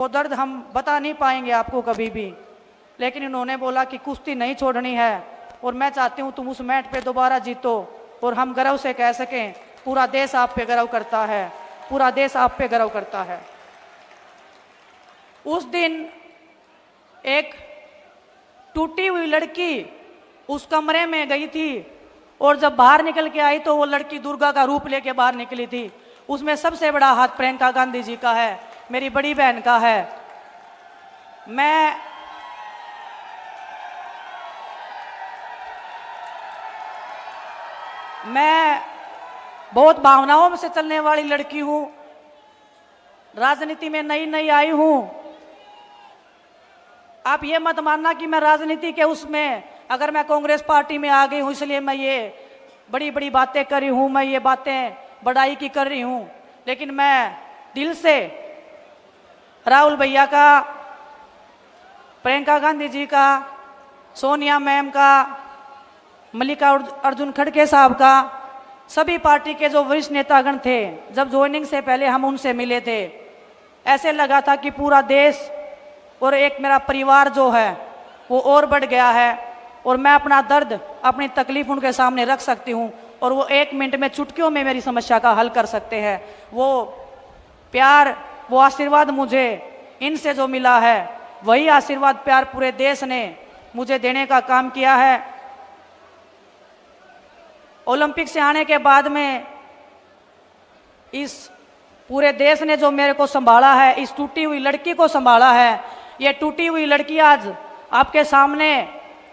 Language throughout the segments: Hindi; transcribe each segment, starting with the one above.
वो दर्द हम बता नहीं पाएंगे आपको कभी भी, लेकिन इन्होंने बोला कि कुश्ती नहीं छोड़नी है और मैं चाहती हूँ तुम उस मैट पे दोबारा जीतो और हम गर्व से कह सकें पूरा देश आप पे गर्व करता है, पूरा देश आप पे गर्व करता है। उस दिन एक टूटी हुई लड़की उस कमरे में गई थी और जब बाहर निकल के आई तो वो लड़की दुर्गा का रूप लेके बाहर निकली थी। उसमें सबसे बड़ा हाथ प्रियंका गांधी जी का है, मेरी बड़ी बहन का है। मैं बहुत भावनाओं से चलने वाली लड़की हूं, राजनीति में नई नई आई हूं। आप ये मत मानना कि मैं राजनीति के उसमें अगर मैं कांग्रेस पार्टी में आ गई हूं इसलिए मैं ये बड़ी बड़ी बातें कर रही हूं, मैं ये बातें बड़ाई की कर रही हूं, लेकिन मैं दिल से राहुल भैया का, प्रियंका गांधी जी का, सोनिया मैम का, मल्लिकार्जुन खड़गे साहब का, सभी पार्टी के जो वरिष्ठ नेतागण थे, जब ज्वाइनिंग से पहले हम उनसे मिले थे, ऐसे लगा था कि पूरा देश और एक मेरा परिवार जो है वो और बढ़ गया है और मैं अपना दर्द, अपनी तकलीफ उनके सामने रख सकती हूँ और वो 1 मिनट में, चुटकियों में मेरी समस्या का हल कर सकते हैं। वो प्यार, वो आशीर्वाद मुझे इनसे जो मिला है वही आशीर्वाद प्यार पूरे देश ने मुझे देने का काम किया है। ओलंपिक से आने के बाद में इस पूरे देश ने जो मेरे को संभाला है, इस टूटी हुई लड़की को संभाला है। ये टूटी हुई लड़की आज आपके सामने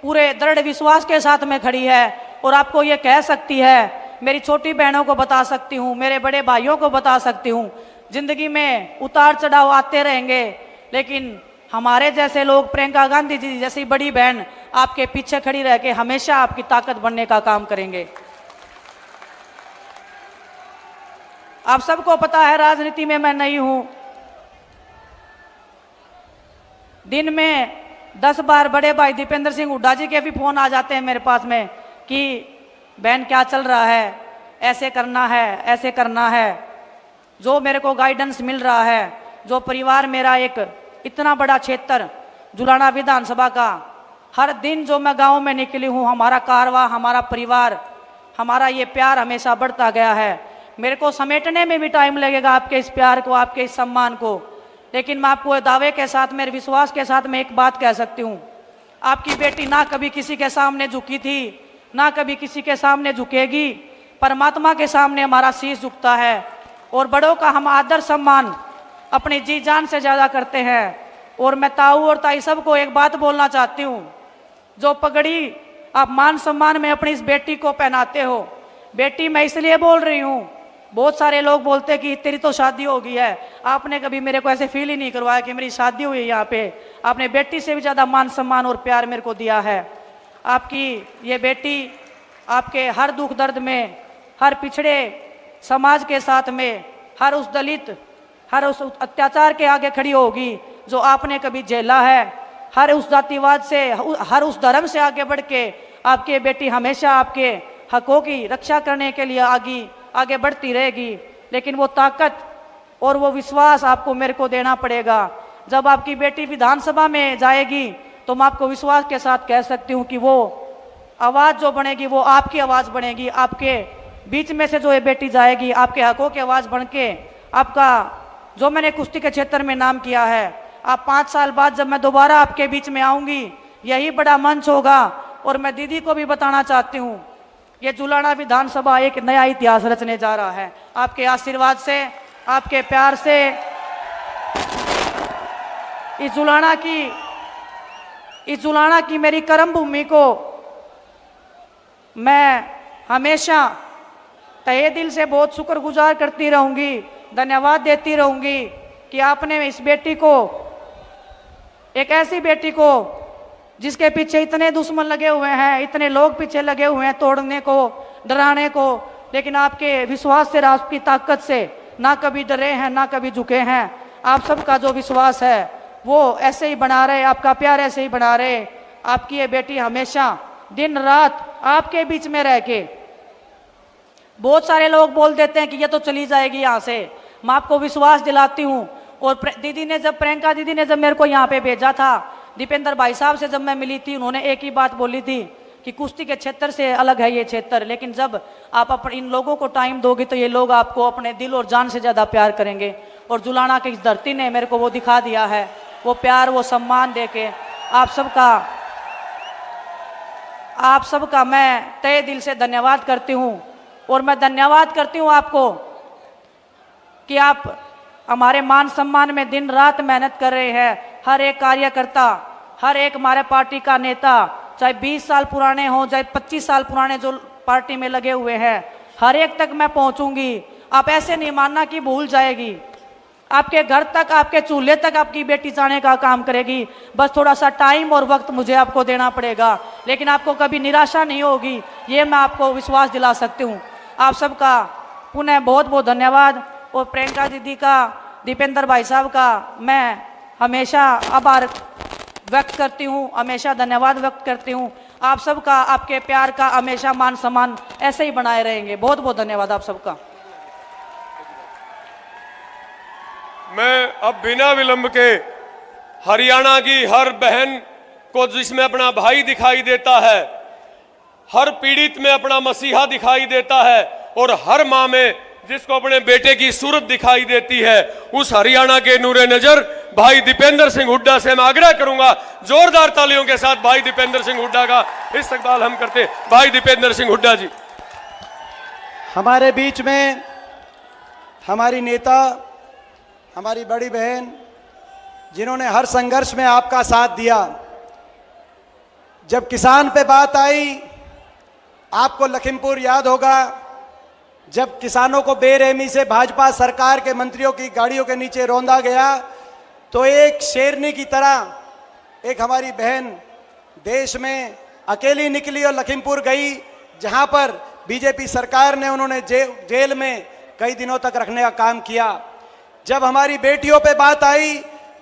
पूरे दृढ़ विश्वास के साथ में खड़ी है और आपको ये कह सकती है, मेरी छोटी बहनों को बता सकती हूँ, मेरे बड़े भाइयों को बता सकती हूँ, जिंदगी में उतार चढ़ाव आते रहेंगे, लेकिन हमारे जैसे लोग, प्रियंका गांधी जी जैसी बड़ी बहन आपके पीछे खड़ी रह के हमेशा आपकी ताकत बनने का काम करेंगे। आप सबको पता है राजनीति में मैं नई हूं। दिन में 10 बार बड़े भाई दीपेंद्र सिंह हुड्डा जी के भी फोन आ जाते हैं मेरे पास में कि बहन क्या चल रहा है, ऐसे करना है, ऐसे करना है। जो मेरे को गाइडेंस मिल रहा है, जो परिवार मेरा एक इतना बड़ा क्षेत्र जुलाना विधानसभा का, हर दिन जो मैं गांव में निकली हूं, हमारा कारवा, हमारा परिवार, हमारा ये प्यार हमेशा बढ़ता गया है। मेरे को समेटने में भी टाइम लगेगा आपके इस प्यार को, आपके इस सम्मान को, लेकिन मैं आपको दावे के साथ, मेरे विश्वास के साथ मैं एक बात कह सकती हूँ, आपकी बेटी ना कभी किसी के सामने झुकी थी, ना कभी किसी के सामने झुकेगी। परमात्मा के सामने हमारा शीश झुकता है और बड़ों का हम आदर सम्मान अपनी जी जान से ज़्यादा करते हैं। और मैं ताऊ और ताई सबको एक बात बोलना चाहती हूँ, जो पगड़ी आप मान सम्मान में अपनी इस बेटी को पहनाते हो, बेटी मैं इसलिए बोल रही हूँ, बहुत सारे लोग बोलते हैं कि तेरी तो शादी हो गई है, आपने कभी मेरे को ऐसे फील ही नहीं करवाया कि मेरी शादी हुई है। यहाँ पे आपने बेटी से भी ज़्यादा मान सम्मान और प्यार मेरे को दिया है। आपकी ये बेटी आपके हर दुख दर्द में, हर पिछड़े समाज के साथ में, हर उस दलित, हर उस अत्याचार के आगे खड़ी होगी जो आपने कभी झेला है। हर उस जातिवाद से, हर उस धर्म से आगे बढ़ के आपकी बेटी हमेशा आपके हकों की रक्षा करने के लिए आगे बढ़ती रहेगी। लेकिन वो ताकत और वो विश्वास आपको मेरे को देना पड़ेगा। जब आपकी बेटी विधानसभा में जाएगी तो मैं आपको विश्वास के साथ कह सकती हूँ कि वो आवाज़ जो बनेगी वो आपकी आवाज़ बनेगी। आपके बीच में से जो ये बेटी जाएगी, आपके हकों की आवाज़ बन के, आपका जो मैंने कुश्ती के क्षेत्र में नाम किया है, आप 5 साल बाद जब मैं दोबारा आपके बीच में आऊँगी, यही बड़ा मंच होगा। और मैं दीदी को भी बताना चाहती हूँ, ये जुलाना विधानसभा एक नया इतिहास रचने जा रहा है। आपके आशीर्वाद से, आपके प्यार से इस जुलाना की मेरी कर्म भूमि को मैं हमेशा तहे दिल से बहुत शुक्रगुजार करती रहूंगी, धन्यवाद देती रहूंगी कि आपने इस बेटी को, एक ऐसी बेटी को जिसके पीछे इतने दुश्मन लगे हुए हैं, इतने लोग पीछे लगे हुए हैं तोड़ने को, डराने को, लेकिन आपके विश्वास से, आपकी ताकत से ना कभी डरे हैं, ना कभी झुके हैं। आप सबका जो विश्वास है वो ऐसे ही बना रहे, आपका प्यार ऐसे ही बना रहे। आपकी ये बेटी हमेशा दिन रात आपके बीच में रह के, बहुत सारे लोग बोल देते हैं कि ये तो चली जाएगी यहाँ से, मैं आपको विश्वास दिलाती हूँ और दीदी ने जब प्रियंका दीदी ने जब मेरे को यहाँ पे भेजा था, दीपेंद्र भाई साहब से जब मैं मिली थी, उन्होंने एक ही बात बोली थी कि कुश्ती के क्षेत्र से अलग है ये क्षेत्र, लेकिन जब आप अपने इन लोगों को टाइम दोगे तो ये लोग आपको अपने दिल और जान से ज़्यादा प्यार करेंगे। और जुलाना की इस धरती ने मेरे को वो दिखा दिया है, वो प्यार वो सम्मान दे के आप सबका मैं तहे दिल से धन्यवाद करती हूँ। और मैं धन्यवाद करती हूँ आपको कि आप हमारे मान सम्मान में दिन रात मेहनत कर रहे हैं। हर एक कार्यकर्ता, हर एक हमारे पार्टी का नेता, चाहे 20 साल पुराने हों, चाहे 25 साल पुराने जो पार्टी में लगे हुए हैं, हर एक तक मैं पहुंचूंगी। आप ऐसे नहीं मानना कि भूल जाएगी, आपके घर तक, आपके चूल्हे तक आपकी बेटी जाने का काम करेगी। बस थोड़ा सा टाइम और वक्त मुझे आपको देना पड़ेगा, लेकिन आपको कभी निराशा नहीं होगी, ये मैं आपको विश्वास दिला सकती हूँ। आप सबका पुनः बहुत बहुत धन्यवाद। और प्रियंका दीदी का, दीपेंद्र भाई साहब का मैं हमेशा आभार व्यक्त करती हूँ, हमेशा धन्यवाद व्यक्त करती हूँ। आप सबका, आपके प्यार का हमेशा मान सम्मान ऐसे ही बनाए रहेंगे। बहुत बहुत धन्यवाद आप सबका। मैं अब बिना विलंब के हरियाणा की हर बहन को, जिसमें अपना भाई दिखाई देता है, हर पीड़ित में अपना मसीहा दिखाई देता है, और हर माँ में जिसको अपने बेटे की सूरत दिखाई देती है, उस हरियाणा के नूरे नजर भाई दीपेंद्र सिंह हुड्डा से मैं आग्रह करूंगा, जोरदार तालियों के साथ भाई दीपेंद्र सिंह हुड्डा का इस्तकबाल हम करते। भाई दीपेंद्र सिंह हुड्डा जी हमारे बीच में, हमारी नेता, हमारी बड़ी बहन, जिन्होंने हर संघर्ष में आपका साथ दिया। जब किसान पे बात आई, आपको लखीमपुर याद होगा, जब किसानों को बेरहमी से भाजपा सरकार के मंत्रियों की गाड़ियों के नीचे रौंदा गया, तो एक शेरनी की तरह एक हमारी बहन देश में अकेली निकली और लखीमपुर गई, जहां पर बीजेपी सरकार ने उन्होंने जेल में कई दिनों तक रखने का काम किया। जब हमारी बेटियों पे बात आई,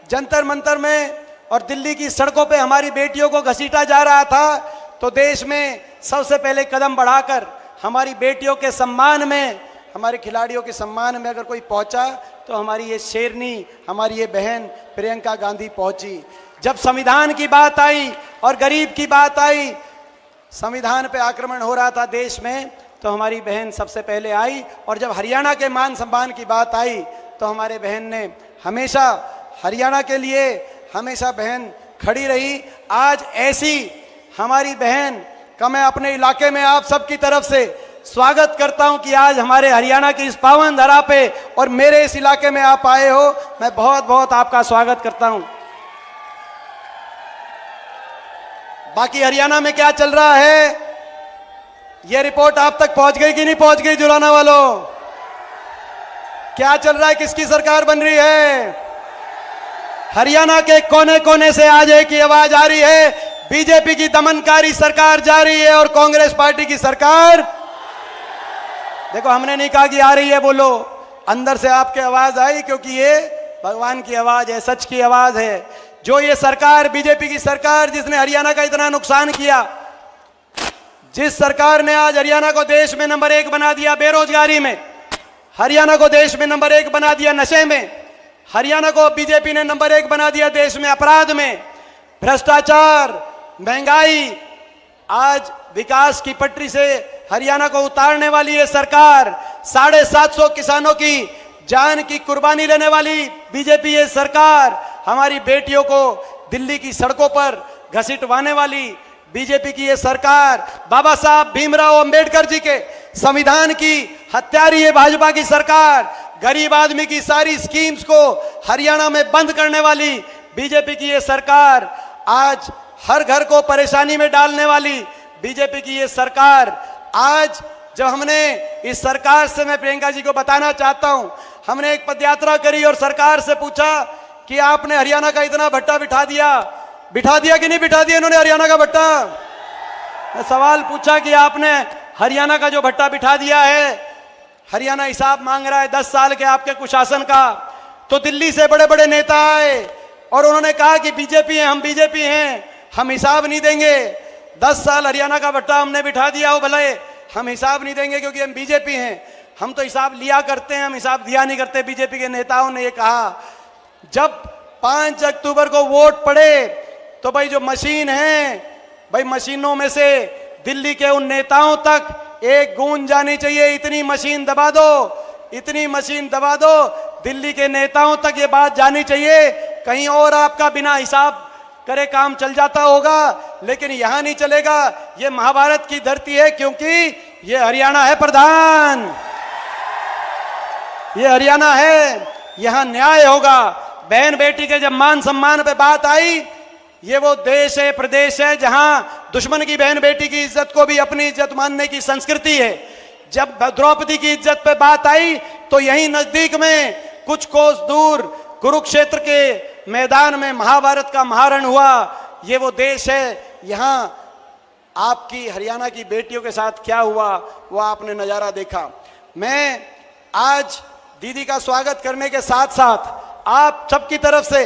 जंतर मंतर में और दिल्ली की सड़कों पे हमारी बेटियों को घसीटा जा रहा था, तो देश में सबसे पहले कदम बढ़ाकर हमारी बेटियों के सम्मान में, हमारे खिलाड़ियों के सम्मान में अगर कोई पहुंचा, तो हमारी ये शेरनी, हमारी ये बहन प्रियंका गांधी पहुंची। जब संविधान की बात आई और गरीब की बात आई, संविधान पे आक्रमण हो रहा था देश में, तो हमारी बहन सबसे पहले आई। और जब हरियाणा के मान सम्मान की बात आई, तो हमारे बहन ने हमेशा हरियाणा के लिए हमेशा बहन खड़ी रही। आज ऐसी हमारी बहन का मैं अपने इलाके में आप सबकी तरफ से स्वागत करता हूं कि आज हमारे हरियाणा की इस पावन धरा पे और मेरे इस इलाके में आप आए हो। मैं बहुत बहुत आपका स्वागत करता हूं। बाकी हरियाणा में क्या चल रहा है, यह रिपोर्ट आप तक पहुंच गई कि नहीं पहुंच गई? जुलाना वालों, क्या चल रहा है? किसकी सरकार बन रही है? हरियाणा के कोने कोने से आज एक ही आवाज आ रही है, बीजेपी की दमनकारी सरकार जा रही है और कांग्रेस पार्टी की सरकार। देखो, हमने नहीं कहा कि आ रही है, बोलो, अंदर से आपके आवाज आई, क्योंकि ये भगवान की आवाज है, सच की आवाज है। जो ये सरकार, बीजेपी की सरकार, जिसने हरियाणा का इतना नुकसान किया, जिस सरकार ने आज हरियाणा को देश में नंबर 1 बना दिया बेरोजगारी में, हरियाणा को देश में नंबर 1 बना दिया नशे में, हरियाणा को बीजेपी ने नंबर 1 बना दिया देश में अपराध में, भ्रष्टाचार, महंगाई, आज विकास की पटरी से हरियाणा को उतारने वाली ये सरकार, 750 किसानों की जान की कुर्बानी लेने वाली बीजेपी ये सरकार, हमारी बेटियों को दिल्ली की सड़कों पर घसीटवाने वाली बीजेपी की ये सरकार, बाबा साहब भीमराव अंबेडकर जी के संविधान की हत्यारी ये भाजपा की सरकार, गरीब आदमी की सारी स्कीम्स को हरियाणा में बंद करने वाली बीजेपी की ये सरकार, आज हर घर को परेशानी में डालने वाली बीजेपी की ये सरकार। आज जब हमने इस सरकार से, मैं प्रियंका जी को बताना चाहता हूं, हमने एक पदयात्रा करी और सरकार से पूछा कि आपने हरियाणा का इतना भट्टा बिठा दिया कि नहीं बिठा दिया इन्होंने हरियाणा का भट्टा? सवाल पूछा कि आपने हरियाणा का जो भट्टा बिठा दिया है, हरियाणा हिसाब मांग रहा है 10 साल के आपके कुशासन का। तो दिल्ली से बड़े बड़े नेता आए और उन्होंने कहा कि बीजेपी है, हम बीजेपी हैं, हम हिसाब नहीं देंगे। 10 साल हरियाणा का भट्टा हमने बिठा दिया हो, भले हम हिसाब नहीं देंगे क्योंकि हम बीजेपी हैं। हम तो हिसाब लिया करते हैं, हम हिसाब दिया नहीं करते। बीजेपी के नेताओं ने ये कहा। जब 5 अक्टूबर को वोट पड़े तो भाई जो मशीन है, भाई मशीनों में से दिल्ली के उन नेताओं तक एक गूंज जानी चाहिए, इतनी मशीन दबा दो, इतनी मशीन दबा दो, दिल्ली के नेताओं तक ये बात जानी चाहिए। कहीं और आपका बिना हिसाब करे काम चल जाता होगा, लेकिन यहां नहीं चलेगा। ये महाभारत की धरती है, क्योंकि ये हरियाणा है प्रधान, ये हरियाणा है, यहां न्याय होगा। बहन बेटी के जब मान सम्मान पे बात आई, ये वो देश है, प्रदेश है जहां दुश्मन की बहन बेटी की इज्जत को भी अपनी इज्जत मानने की संस्कृति है। जब द्रौपदी की इज्जत पे बात आई तो यहीं नजदीक में कुछ कोस दूर कुरुक्षेत्र के मैदान में महाभारत का महारण हुआ। ये वो देश है, यहां आपकी हरियाणा की बेटियों के साथ क्या हुआ वो आपने नजारा देखा। मैं आज दीदी का स्वागत करने के साथ साथ आप सबकी तरफ से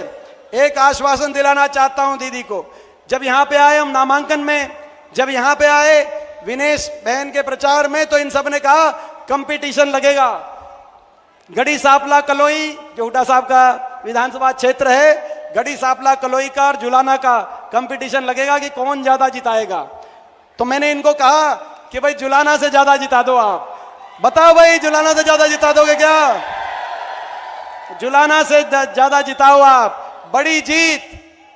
एक आश्वासन दिलाना चाहता हूं दीदी को। जब यहां पे आए हम नामांकन में, जब यहां पे आए विनेश बहन के प्रचार में, तो इन सब ने कहा कंपटीशन लगेगा। गढ़ी सांपला कलोई जो हुड्डा साहब का विधानसभा क्षेत्र है, गढ़ी सांपला कलोई का और जुलाना का कंपटीशन लगेगा कि कौन ज्यादा जिताएगा। तो मैंने इनको कहा कि भाई जुलाना से ज्यादा जिता दो आप। बताओ भाई, जुलाना से ज्यादा जिता दोगे क्या? जुलाना से ज्यादा जिताओ आप। बड़ी जीत,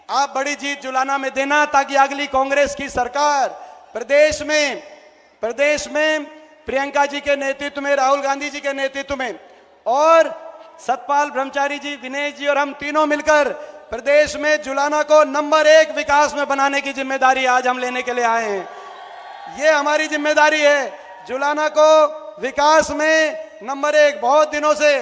आप बड़ी जीत जुलाना में देना, ताकि अगली कांग्रेस की सरकार प्रदेश में प्रियंका जी के नेतृत्व में, राहुल गांधी जी के नेतृत्व में और सतपाल ब्रह्मचारी जी, विनेश जी और हम तीनों मिलकर प्रदेश में जुलाना को नंबर 1 विकास में बनाने की जिम्मेदारी आज हम लेने के लिए आए हैं। ये हमारी जिम्मेदारी है, जुलाना को विकास में नंबर 1। बहुत दिनों से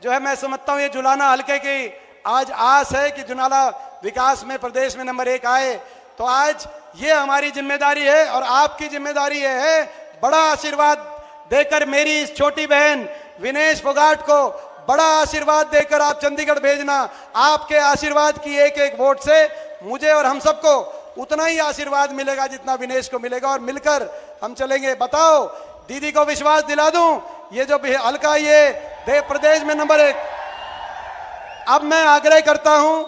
जो है मैं समझता हूं ये जुलाना हल्के की आज आस है कि जुलाना विकास में प्रदेश में नंबर 1 आए। तो आज ये हमारी जिम्मेदारी है और आपकी जिम्मेदारी है बड़ा आशीर्वाद देकर मेरी इस छोटी बहन विनेश फोगाट को बड़ा आशीर्वाद देकर आप चंडीगढ़ भेजना। आपके आशीर्वाद की एक एक वोट से मुझे और हम सबको उतना ही आशीर्वाद मिलेगा जितना विनेश को मिलेगा, और मिलकर हम चलेंगे। बताओ, दीदी को विश्वास दिला दूं, ये जो हल्का ये प्रदेश में नंबर 1। अब मैं आग्रह करता हूं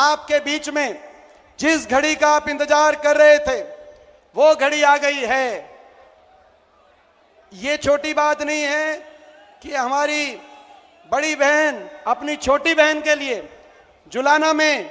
आपके बीच में, जिस घड़ी का आप इंतजार कर रहे थे वो घड़ी आ गई है। ये छोटी बात नहीं है कि हमारी बड़ी बहन अपनी छोटी बहन के लिए जुलाना में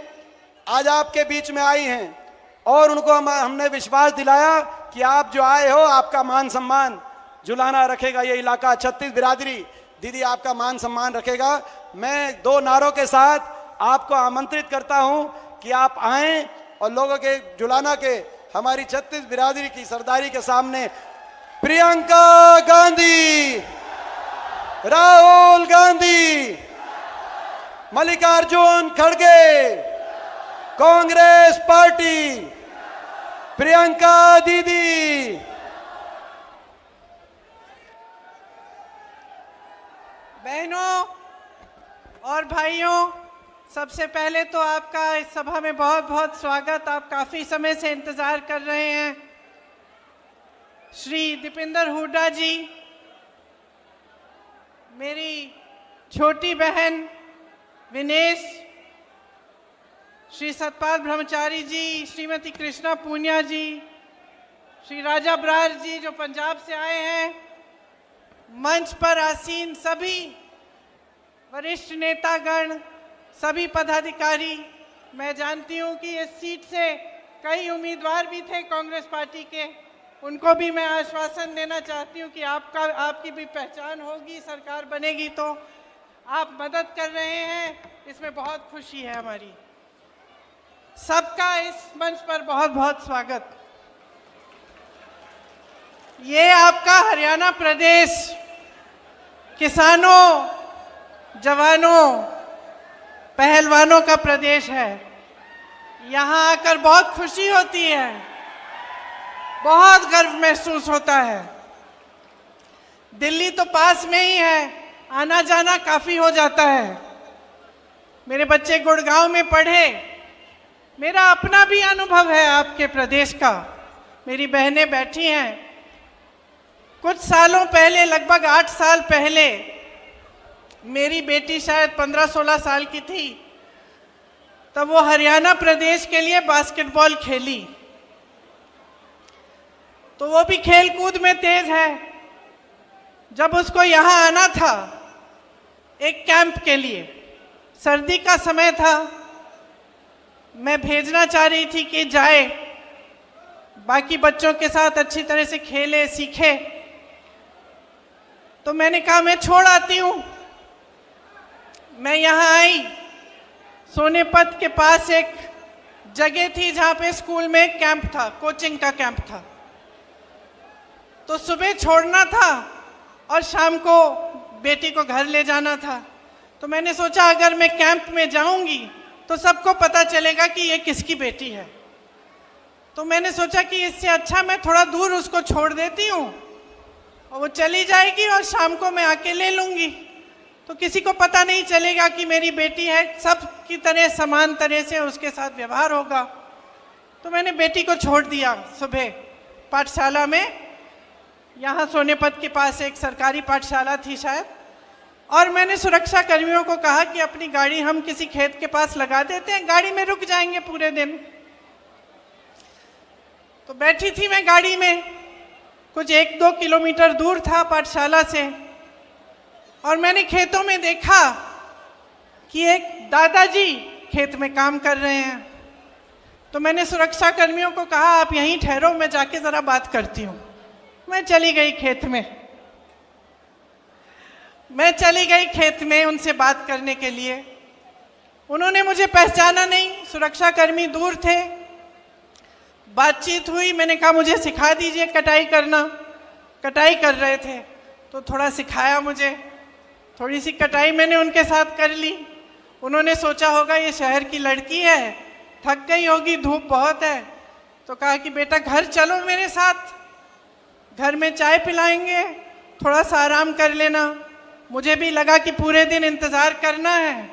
आज आपके बीच में आई हैं, और उनको हमने विश्वास दिलाया कि आप जो आए हो आपका मान सम्मान जुलाना रखेगा। ये इलाका 36 बिरादरी दीदी आपका मान सम्मान रखेगा। मैं 2 नारों के साथ आपको आमंत्रित करता हूं कि आप आएं और लोगों के जुलाना के हमारी 36 बिरादरी की सरदारी के सामने प्रियंका गांधी, राहुल गांधी, मल्लिकार्जुन खड़गे, कांग्रेस पार्टी, प्रियंका दीदी। बहनों और भाइयों, सबसे पहले तो आपका इस सभा में बहुत बहुत स्वागत। आप काफ़ी समय से इंतज़ार कर रहे हैं। श्री दीपेंद्र हुड्डा जी, मेरी छोटी बहन विनेश, श्री सतपाल ब्रह्मचारी जी, श्रीमती कृष्णा पूनिया जी, श्री राजा बरार जी जो पंजाब से आए हैं, मंच पर आसीन सभी वरिष्ठ नेतागण, सभी पदाधिकारी। मैं जानती हूं कि इस सीट से कई उम्मीदवार भी थे कांग्रेस पार्टी के, उनको भी मैं आश्वासन देना चाहती हूं कि आपकी भी पहचान होगी, सरकार बनेगी तो आप मदद कर रहे हैं, इसमें बहुत खुशी है हमारी। सबका इस मंच पर बहुत बहुत स्वागत। ये आपका हरियाणा प्रदेश किसानों, जवानों, पहलवानों का प्रदेश है। यहाँ आकर बहुत खुशी होती है, बहुत गर्व महसूस होता है। दिल्ली तो पास में ही है, आना जाना काफ़ी हो जाता है। मेरे बच्चे गुड़गांव में पढ़े, मेरा अपना भी अनुभव है आपके प्रदेश का। मेरी बहनें बैठी हैं। कुछ सालों पहले, लगभग 8 साल पहले, मेरी बेटी शायद 15-16 साल की थी, तब वो हरियाणा प्रदेश के लिए बास्केटबॉल खेली। तो वो भी खेल कूद में तेज है। जब उसको यहाँ आना था एक कैंप के लिए, सर्दी का समय था, मैं भेजना चाह रही थी कि जाए, बाकी बच्चों के साथ अच्छी तरह से खेले सीखे। तो मैंने कहा मैं छोड़ आती हूँ। मैं यहाँ आई, सोनेपत के पास एक जगह थी जहाँ पे स्कूल में एक कैंप था, कोचिंग का कैंप था। तो सुबह छोड़ना था और शाम को बेटी को घर ले जाना था। तो मैंने सोचा अगर मैं कैंप में जाऊंगी तो सबको पता चलेगा कि ये किसकी बेटी है। तो मैंने सोचा कि इससे अच्छा मैं थोड़ा दूर उसको छोड़ देती हूँ और वो चली जाएगी और शाम को मैं आके ले लूँगी, तो किसी को पता नहीं चलेगा कि मेरी बेटी है, सब की तरह समान तरह से उसके साथ व्यवहार होगा। तो मैंने बेटी को छोड़ दिया सुबह पाठशाला में। यहाँ सोनेपत के पास एक सरकारी पाठशाला थी शायद, और मैंने सुरक्षा कर्मियों को कहा कि अपनी गाड़ी हम किसी खेत के पास लगा देते हैं, गाड़ी में रुक जाएंगे पूरे दिन। तो बैठी थी मैं गाड़ी में, कुछ 1-2 किलोमीटर दूर था पाठशाला से, और मैंने खेतों में देखा कि एक दादाजी खेत में काम कर रहे हैं। तो मैंने सुरक्षा कर्मियों को कहा आप यहीं ठहरो, मैं जाके ज़रा बात करती हूँ। मैं चली गई खेत में उनसे बात करने के लिए। उन्होंने मुझे पहचाना नहीं, सुरक्षा कर्मी दूर थे। बातचीत हुई, मैंने कहा मुझे सिखा दीजिए कटाई करना। कटाई कर रहे थे तो थोड़ा सिखाया मुझे, थोड़ी सी कटाई मैंने उनके साथ कर ली। उन्होंने सोचा होगा ये शहर की लड़की है, थक गई होगी, धूप बहुत है, तो कहा कि बेटा घर चलो मेरे साथ, घर में चाय पिलाएंगे, थोड़ा सा आराम कर लेना। मुझे भी लगा कि पूरे दिन इंतज़ार करना है,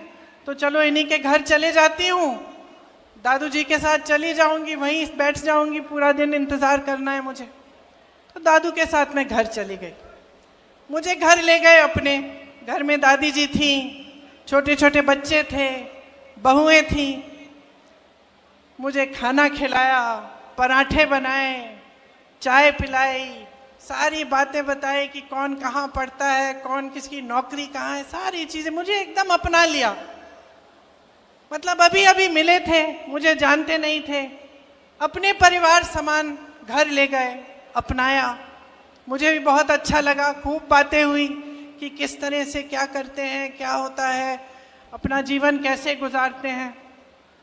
तो चलो इन्हीं के घर चले जाती हूँ, दादू जी के साथ चली जाऊँगी, वहीं बैठ जाऊँगी, पूरा दिन इंतज़ार करना है मुझे। तो दादू के साथ मैं घर चली गई। मुझे घर ले गए अपने, घर में दादी जी थी, छोटे छोटे बच्चे थे, बहुएं थीं। मुझे खाना खिलाया, पराठे बनाए, चाय पिलाई, सारी बातें बताई कि कौन कहाँ पढ़ता है, कौन किसकी नौकरी कहाँ है, सारी चीज़ें मुझे एकदम अपना लिया। मतलब अभी अभी मिले थे, मुझे जानते नहीं थे, अपने परिवार समान घर ले गए, अपनाया। मुझे भी बहुत अच्छा लगा, खूब बातें हुई कि किस तरह से क्या करते हैं, क्या होता है, अपना जीवन कैसे गुजारते हैं।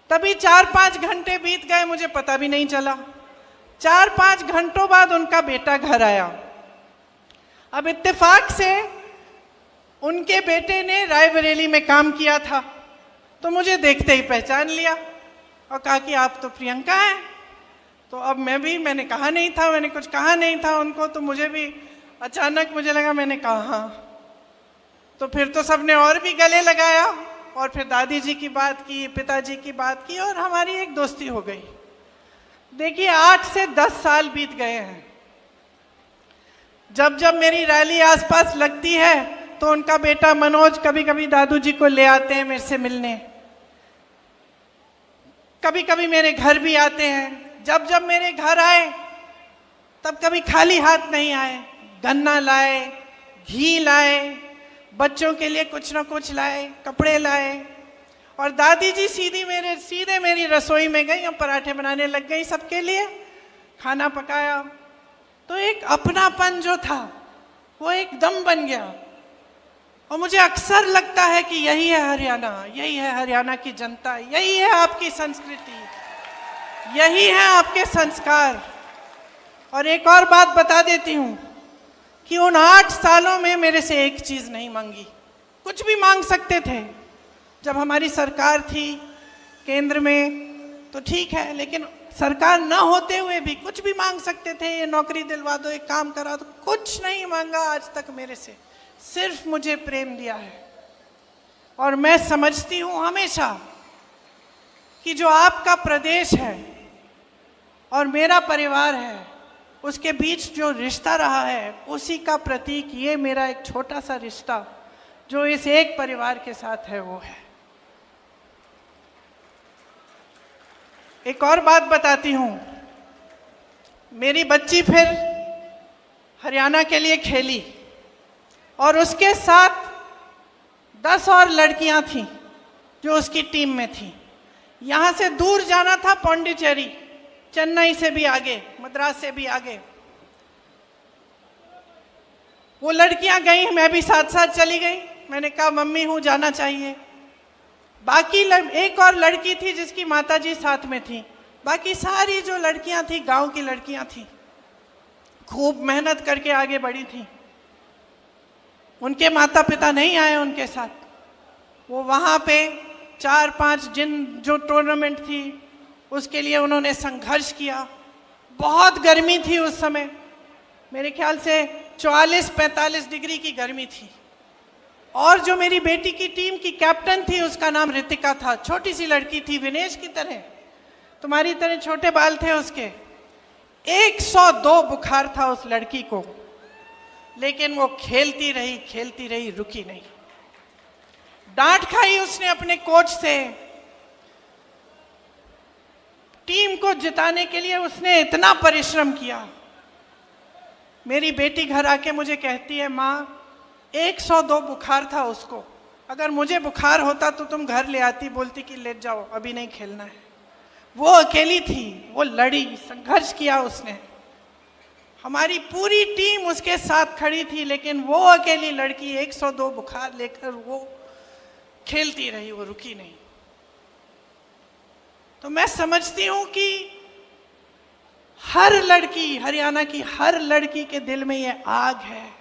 तभी 4-5 घंटे बीत गए, मुझे पता भी नहीं चला। 4-5 घंटों बाद उनका बेटा घर आया। अब इत्तेफाक से उनके बेटे ने रायबरेली में काम किया था, तो मुझे देखते ही पहचान लिया और कहा कि आप तो प्रियंका हैं। तो अब मैंने कहा नहीं था, मैंने कुछ कहा नहीं था उनको, तो मुझे भी अचानक मुझे लगा, मैंने कहा हाँ। तो फिर तो सबने और भी गले लगाया और फिर दादी जी की बात की, पिताजी की बात की, और हमारी एक दोस्ती हो गई। देखिए 8 से 10 साल बीत गए हैं। जब जब मेरी रैली आसपास लगती है तो उनका बेटा मनोज कभी कभी दादू जी को ले आते हैं मेरे से मिलने, कभी कभी मेरे घर भी आते हैं। जब जब मेरे घर आए तब कभी खाली हाथ नहीं आए, गन्ना लाए, घी लाए, बच्चों के लिए कुछ ना कुछ लाए, कपड़े लाए। और दादी जी सीधे मेरी रसोई में गई और पराठे बनाने लग गई, सबके लिए खाना पकाया। तो एक अपनापन जो था वो एकदम बन गया। और मुझे अक्सर लगता है कि यही है हरियाणा, यही है हरियाणा की जनता, यही है आपकी संस्कृति, यही है आपके संस्कार। और एक और बात बता देती हूँ कि उन 8 सालों में मेरे से एक चीज़ नहीं मांगी। कुछ भी मांग सकते थे, जब हमारी सरकार थी केंद्र में तो ठीक है, लेकिन सरकार न होते हुए भी कुछ भी मांग सकते थे, ये नौकरी दिलवा दो, एक काम करा दो। कुछ नहीं मांगा आज तक मेरे से, सिर्फ मुझे प्रेम दिया है। और मैं समझती हूँ हमेशा कि जो आपका प्रदेश है और मेरा परिवार है, उसके बीच जो रिश्ता रहा है, उसी का प्रतीक ये मेरा एक छोटा सा रिश्ता जो इस एक परिवार के साथ है वो है। एक और बात बताती हूँ, मेरी बच्ची फिर हरियाणा के लिए खेली और उसके साथ 10 और लड़कियां थीं जो उसकी टीम में थीं। यहाँ से दूर जाना था पौंडीचेरी, चेन्नई से भी आगे, मद्रास से भी आगे। वो लड़कियां गई, मैं भी साथ साथ चली गई। मैंने कहा मम्मी हूँ, जाना चाहिए। बाकी एक और लड़की थी जिसकी माताजी साथ में थी। बाकी सारी जो लड़कियां थी गांव की लड़कियां थी, खूब मेहनत करके आगे बढ़ी थी। उनके माता पिता नहीं आए उनके साथ। वो वहाँ पे 4-5 जो टूर्नामेंट थी उसके लिए उन्होंने संघर्ष किया। बहुत गर्मी थी उस समय, मेरे ख्याल से 44-45 डिग्री की गर्मी थी। और जो मेरी बेटी की टीम की कैप्टन थी उसका नाम रितिका था। छोटी सी लड़की थी, विनेश की तरह, तुम्हारी तरह छोटे बाल थे उसके। 102 बुखार था उस लड़की को, लेकिन वो खेलती रही, रुकी नहीं। डांट खाई उसने अपने कोच से। टीम को जिताने के लिए उसने इतना परिश्रम किया। मेरी बेटी घर आके मुझे कहती है, माँ 102 बुखार था उसको, अगर मुझे बुखार होता तो तुम घर ले आती, बोलती कि ले जाओ अभी नहीं खेलना है। वो अकेली थी, वो लड़ी, संघर्ष किया उसने। हमारी पूरी टीम उसके साथ खड़ी थी, लेकिन वो अकेली लड़की 102 बुखार लेकर वो खेलती रही, वो रुकी नहीं। तो मैं समझती हूं कि हर लड़की, हरियाणा की हर लड़की के दिल में ये आग है।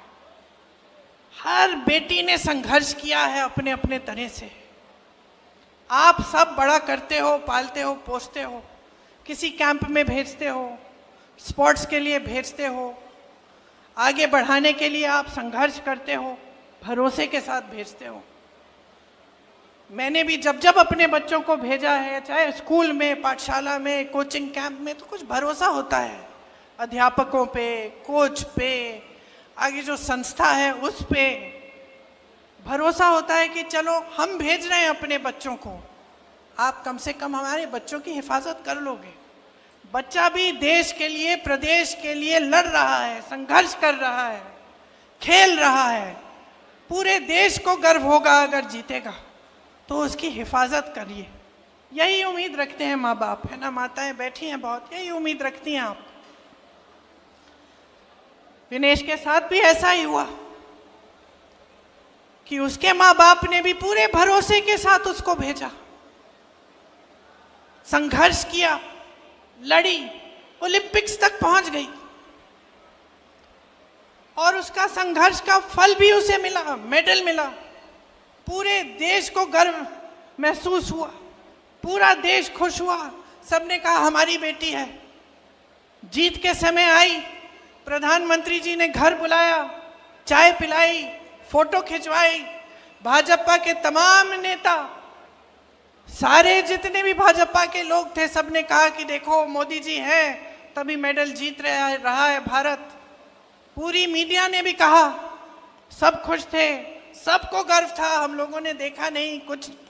हर बेटी ने संघर्ष किया है अपने अपने तरह से। आप सब बड़ा करते हो, पालते हो, पोसते हो, किसी कैंप में भेजते हो, स्पोर्ट्स के लिए भेजते हो, आगे बढ़ाने के लिए आप संघर्ष करते हो, भरोसे के साथ भेजते हो। मैंने भी जब जब अपने बच्चों को भेजा है, चाहे स्कूल में, पाठशाला में, कोचिंग कैंप में, तो कुछ भरोसा होता है अध्यापकों पे, कोच पे, आगे जो संस्था है उस पे भरोसा होता है कि चलो हम भेज रहे हैं अपने बच्चों को, आप कम से कम हमारे बच्चों की हिफाजत कर लोगे। बच्चा भी देश के लिए, प्रदेश के लिए लड़ रहा है, संघर्ष कर रहा है, खेल रहा है। पूरे देश को गर्व होगा अगर जीतेगा, तो उसकी हिफाजत करिए। यही उम्मीद रखते हैं माँ बाप, है ना? माताएं बैठी हैं बहुत, यही उम्मीद रखती हैं आप। विनेश के साथ भी ऐसा ही हुआ कि उसके माँ बाप ने भी पूरे भरोसे के साथ उसको भेजा, संघर्ष किया, लड़ी, ओलंपिक्स तक पहुंच गई और उसका संघर्ष का फल भी उसे मिला, मेडल मिला। पूरे देश को गर्व महसूस हुआ, पूरा देश खुश हुआ। सबने कहा हमारी बेटी है। जीत के समय आई, प्रधानमंत्री जी ने घर बुलाया, चाय पिलाई, फोटो खिंचवाई। भाजपा के तमाम नेता, सारे जितने भी भाजपा के लोग थे, सबने कहा कि देखो मोदी जी हैं तभी मेडल जीत रहा है भारत। पूरी मीडिया ने भी कहा, सब खुश थे, सबको गर्व था। हम लोगों ने देखा नहीं,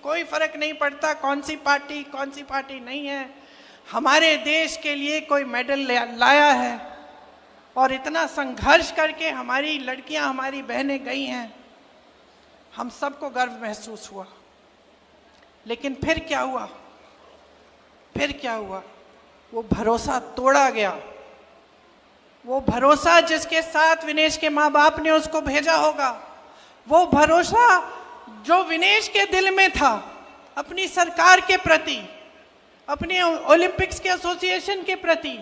कोई फर्क नहीं पड़ता कौन सी पार्टी नहीं है, हमारे देश के लिए कोई मेडल लाया है। और इतना संघर्ष करके हमारी लड़कियां, हमारी बहनें गई हैं, हम सबको गर्व महसूस हुआ। लेकिन फिर क्या हुआ? वो भरोसा तोड़ा गया। वो भरोसा जिसके साथ विनेश के माँ बाप ने उसको भेजा होगा, वो भरोसा जो विनेश के दिल में था अपनी सरकार के प्रति, अपने ओलंपिक्स के एसोसिएशन के प्रति,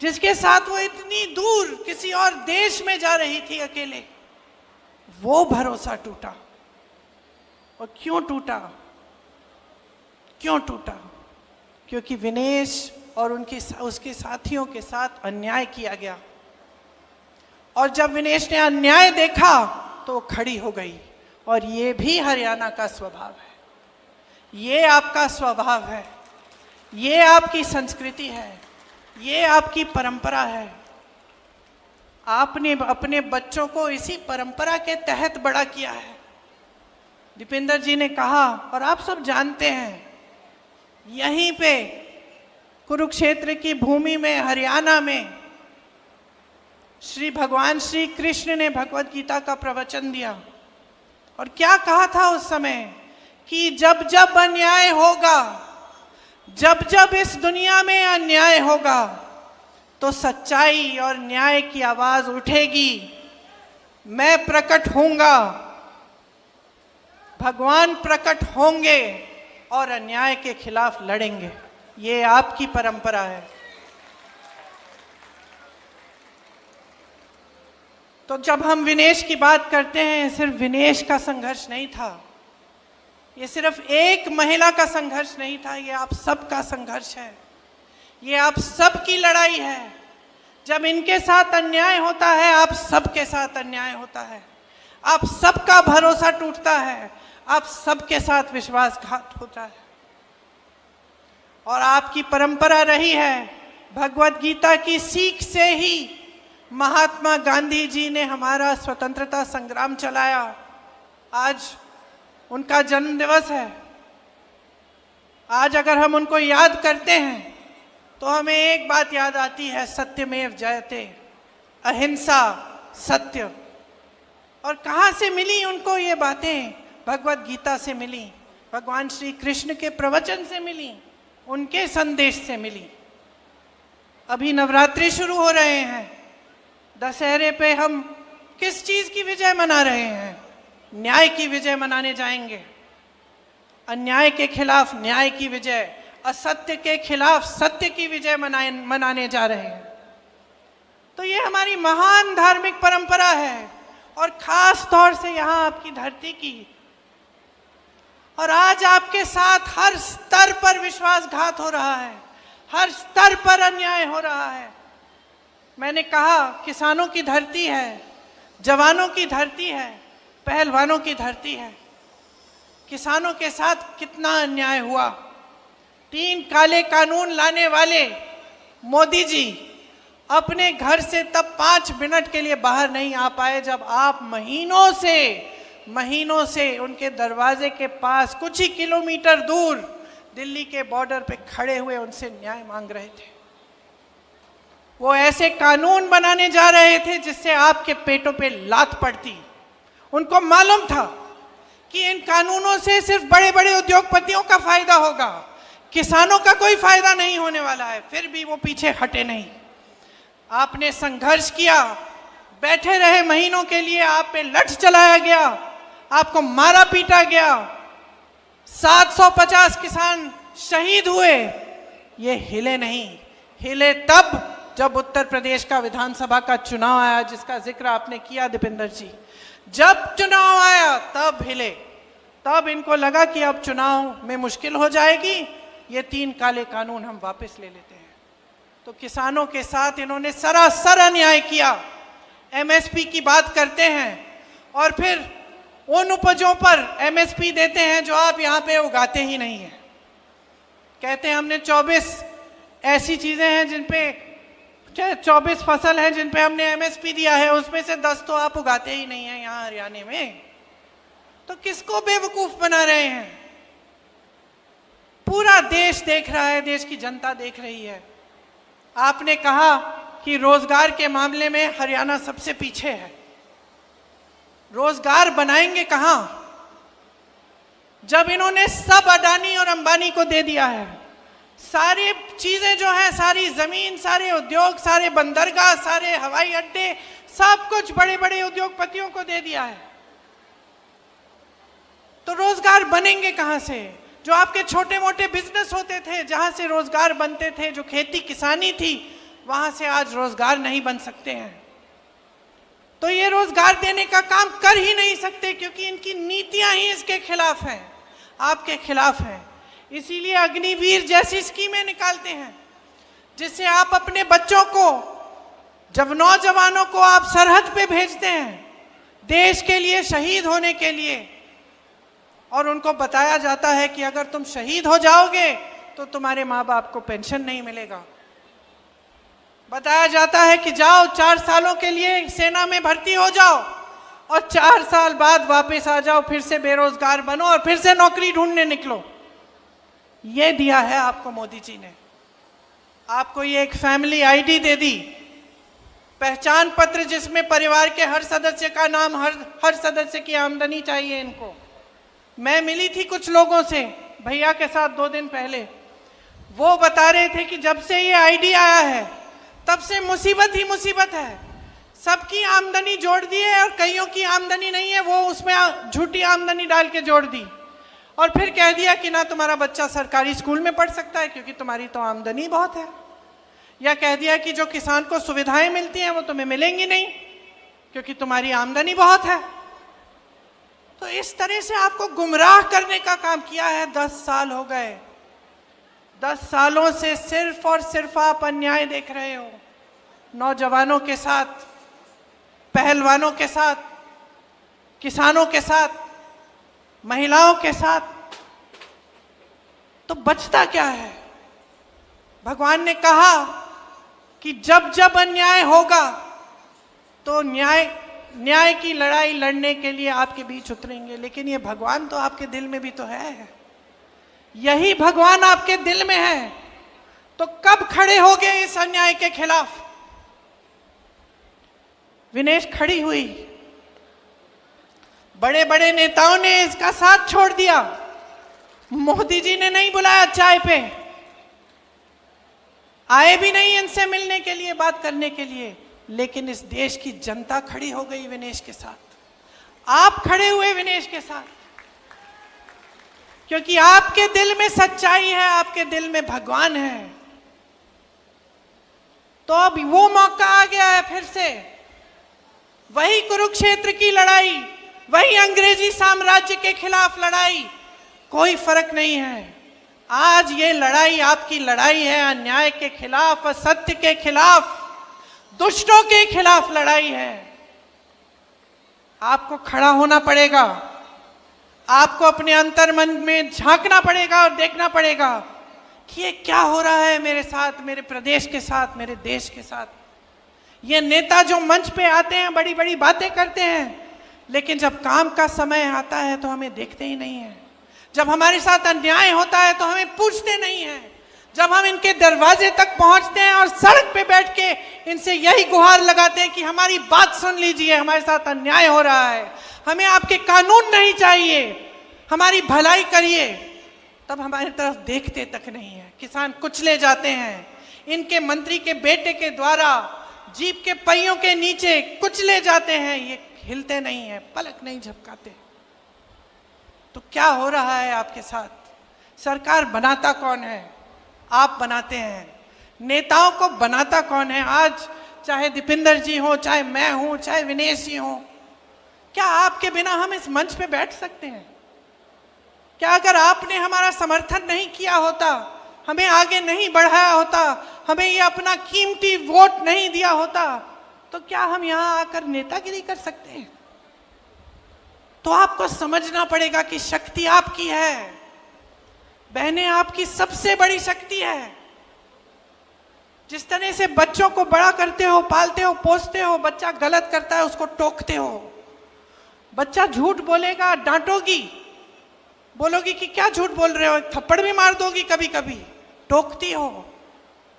जिसके साथ वो इतनी दूर किसी और देश में जा रही थी अकेले, वो भरोसा टूटा। और क्यों टूटा? क्योंकि विनेश और उसके साथियों के साथ अन्याय किया गया। और जब विनेश ने अन्याय देखा तो खड़ी हो गई। और ये भी हरियाणा का स्वभाव है, ये आपका स्वभाव है, ये आपकी संस्कृति है, ये आपकी परंपरा है। आपने अपने बच्चों को इसी परंपरा के तहत बड़ा किया है। दीपेंद्र जी ने कहा, और आप सब जानते हैं यहीं पे कुरुक्षेत्र की भूमि में, हरियाणा में भगवान श्री कृष्ण ने भगवत गीता का प्रवचन दिया। और क्या कहा था उस समय कि जब जब अन्याय होगा, जब जब इस दुनिया में अन्याय होगा, तो सच्चाई और न्याय की आवाज उठेगी। मैं प्रकट होऊंगा, भगवान प्रकट होंगे और अन्याय के खिलाफ लड़ेंगे। ये आपकी परंपरा है। तो जब हम विनेश की बात करते हैं, सिर्फ विनेश का संघर्ष नहीं था, ये सिर्फ एक महिला का संघर्ष नहीं था, ये आप सबका संघर्ष है, ये आप सबकी लड़ाई है। जब इनके साथ अन्याय होता है, आप सबके साथ अन्याय होता है, आप सबका भरोसा टूटता है, आप सबके साथ विश्वासघात होता है। और आपकी परंपरा रही है, भगवत गीता की सीख से ही महात्मा गांधी जी ने हमारा स्वतंत्रता संग्राम चलाया। आज उनका जन्म दिवस है। आज अगर हम उनको याद करते हैं तो हमें एक बात याद आती है, सत्यमेव जयते, अहिंसा, सत्य। और कहाँ से मिली उनको ये बातें? भगवत गीता से मिली, भगवान श्री कृष्ण के प्रवचन से मिली, उनके संदेश से मिली। अभी नवरात्रि शुरू हो रहे हैं, दशहरे पे हम किस चीज की विजय मना रहे हैं? न्याय की विजय मनाने जाएंगे। अन्याय के खिलाफ न्याय की विजय, असत्य के खिलाफ सत्य की विजय मनाने जा रहे हैं। तो ये हमारी महान धार्मिक परंपरा है, और खास तौर से यहाँ आपकी धरती की। और आज आपके साथ हर स्तर पर विश्वासघात हो रहा है, हर स्तर पर अन्याय हो रहा है। मैंने कहा, किसानों की धरती है, जवानों की धरती है, पहलवानों की धरती है। किसानों के साथ कितना अन्याय हुआ। 3 काले कानून लाने वाले मोदी जी अपने घर से तब 5 मिनट के लिए बाहर नहीं आ पाए, जब आप महीनों से उनके दरवाजे के पास कुछ ही किलोमीटर दूर दिल्ली के बॉर्डर पे खड़े हुए उनसे न्याय मांग रहे थे। वो ऐसे कानून बनाने जा रहे थे जिससे आपके पेटों पे लात पड़ती। उनको मालूम था कि इन कानूनों से सिर्फ बड़े बड़े उद्योगपतियों का फायदा होगा, किसानों का कोई फायदा नहीं होने वाला है। फिर भी वो पीछे हटे नहीं। आपने संघर्ष किया, बैठे रहे महीनों के लिए, आप पे लठ चलाया गया, आपको मारा पीटा गया, 750 किसान शहीद हुए। ये हिले नहीं। हिले तब जब उत्तर प्रदेश का विधानसभा का चुनाव आया, जिसका जिक्र आपने किया दीपेंद्र जी। जब चुनाव आया तब हिले। तब इनको लगा कि अब चुनाव में मुश्किल हो जाएगी, ये 3 काले कानून हम वापस ले लेते हैं। तो किसानों के साथ इन्होंने सरासर अन्याय किया। एमएसपी की बात करते हैं और फिर उन उपजों पर एमएसपी देते हैं जो आप यहाँ पे उगाते ही नहीं हैं। कहते हैं हमने 24 ऐसी चीजें हैं जिन पे 24 फसल है जिन पे हमने एमएसपी दिया है, उसमें से 10 तो आप उगाते ही नहीं हैं यहाँ हरियाणा में। तो किसको बेवकूफ बना रहे हैं? पूरा देश देख रहा है, देश की जनता देख रही है। आपने कहा कि रोजगार के मामले में हरियाणा सबसे पीछे है। रोजगार बनाएंगे कहां, जब इन्होंने सब अडानी और अंबानी को दे दिया है? सारी चीजें जो है, सारी जमीन, सारे उद्योग, सारे बंदरगाह, सारे हवाई अड्डे, सब कुछ बड़े बड़े उद्योगपतियों को दे दिया है। तो रोजगार बनेंगे कहां से? जो आपके छोटे मोटे बिजनेस होते थे, जहां से रोजगार बनते थे, जो खेती किसानी थी, वहां से आज रोजगार नहीं बन सकते हैं। तो ये रोजगार देने का काम कर ही नहीं सकते, क्योंकि इनकी नीतियां ही इसके खिलाफ हैं, आपके खिलाफ हैं। इसीलिए अग्निवीर जैसी स्कीमें निकालते हैं, जिससे आप अपने बच्चों को, जब नौजवानों को आप सरहद पे भेजते हैं देश के लिए, शहीद होने के लिए, और उनको बताया जाता है कि अगर तुम शहीद हो जाओगे तो तुम्हारे माँ बाप को पेंशन नहीं मिलेगा। बताया जाता है कि जाओ 4 सालों के लिए सेना में भर्ती हो जाओ और 4 साल बाद वापस आ जाओ, फिर से बेरोजगार बनो और फिर से नौकरी ढूंढने निकलो। ये दिया है आपको मोदी जी ने। आपको ये एक फैमिली आईडी दे दी, पहचान पत्र जिसमें परिवार के हर सदस्य का नाम, हर सदस्य की आमदनी चाहिए इनको। मैं मिली थी कुछ लोगों से भैया के साथ 2 दिन पहले, वो बता रहे थे कि जब से ये आईडी आया है तब से मुसीबत ही मुसीबत है। सबकी आमदनी जोड़ दी है और कईयों की आमदनी नहीं है, वो उसमें झूठी आमदनी डाल के जोड़ दी और फिर कह दिया कि ना तुम्हारा बच्चा सरकारी स्कूल में पढ़ सकता है क्योंकि तुम्हारी तो आमदनी बहुत है, या कह दिया कि जो किसान को सुविधाएं मिलती हैं वो तुम्हें मिलेंगी नहीं क्योंकि तुम्हारी आमदनी बहुत है। तो इस तरह से आपको गुमराह करने का काम किया है। 10 साल हो गए, 10 सालों से सिर्फ और सिर्फ आप अन्याय देख रहे हो, नौजवानों के साथ, पहलवानों के साथ, किसानों के साथ, महिलाओं के साथ। तो बचता क्या है? भगवान ने कहा कि जब जब अन्याय होगा तो न्याय की लड़ाई लड़ने के लिए आपके बीच उतरेंगे। लेकिन ये भगवान तो आपके दिल में भी तो है, यही भगवान आपके दिल में है, तो कब खड़े होगे इस अन्याय के खिलाफ? विनेश खड़ी हुई, बड़े बड़े नेताओं ने इसका साथ छोड़ दिया, मोदी जी ने नहीं बुलाया चाय पे, आए भी नहीं इनसे मिलने के लिए, बात करने के लिए, लेकिन इस देश की जनता खड़ी हो गई विनेश के साथ। आप खड़े हुए विनेश के साथ क्योंकि आपके दिल में सच्चाई है, आपके दिल में भगवान है। तो अब वो मौका आ गया है फिर से, वही कुरुक्षेत्र की लड़ाई, वही अंग्रेजी साम्राज्य के खिलाफ लड़ाई, कोई फर्क नहीं है। आज ये लड़ाई आपकी लड़ाई है, अन्याय के खिलाफ, असत्य के खिलाफ, दुष्टों के खिलाफ लड़ाई है। आपको खड़ा होना पड़ेगा, आपको अपने अंतर्मन में झांकना पड़ेगा और देखना पड़ेगा कि ये क्या हो रहा है मेरे साथ, मेरे प्रदेश के साथ, मेरे देश के साथ। ये नेता जो मंच पे आते हैं, बड़ी बड़ी बातें करते हैं, लेकिन जब काम का समय आता है तो हमें देखते ही नहीं है। जब हमारे साथ अन्याय होता है तो हमें पूछते नहीं हैं। जब हम इनके दरवाजे तक पहुंचते हैं और सड़क पे बैठ के इनसे यही गुहार लगाते हैं कि हमारी बात सुन लीजिए, हमारे साथ अन्याय हो रहा है, हमें आपके कानून नहीं चाहिए, हमारी भलाई करिए, तब हमारी तरफ देखते तक नहीं है। किसान कुचले जाते हैं, इनके मंत्री के बेटे के द्वारा जीप के पहियों के नीचे कुचले जाते हैं, ये हिलते नहीं है, पलक नहीं झपकाते। तो क्या हो रहा है आपके साथ? सरकार बनाता कौन है? आप बनाते हैं। नेताओं को बनाता कौन है? आज चाहे दीपिंदर जी हो, चाहे मैं हूं, चाहे विनेश जी हो, क्या आपके बिना हम इस मंच पे बैठ सकते हैं? क्या अगर आपने हमारा समर्थन नहीं किया होता, हमें आगे नहीं बढ़ाया होता, हमें ये अपना कीमती वोट नहीं दिया होता, तो क्या हम यहां आकर नेतागिरी कर सकते हैं? तो आपको समझना पड़ेगा कि शक्ति आपकी है, बहनें, आपकी सबसे बड़ी शक्ति है। जिस तरह से बच्चों को बड़ा करते हो, पालते हो, पोसते हो, बच्चा गलत करता है उसको टोकते हो, बच्चा झूठ बोलेगा डांटोगी, बोलोगी कि क्या झूठ बोल रहे हो, थप्पड़ भी मार दोगी, कभी कभी टोकती हो।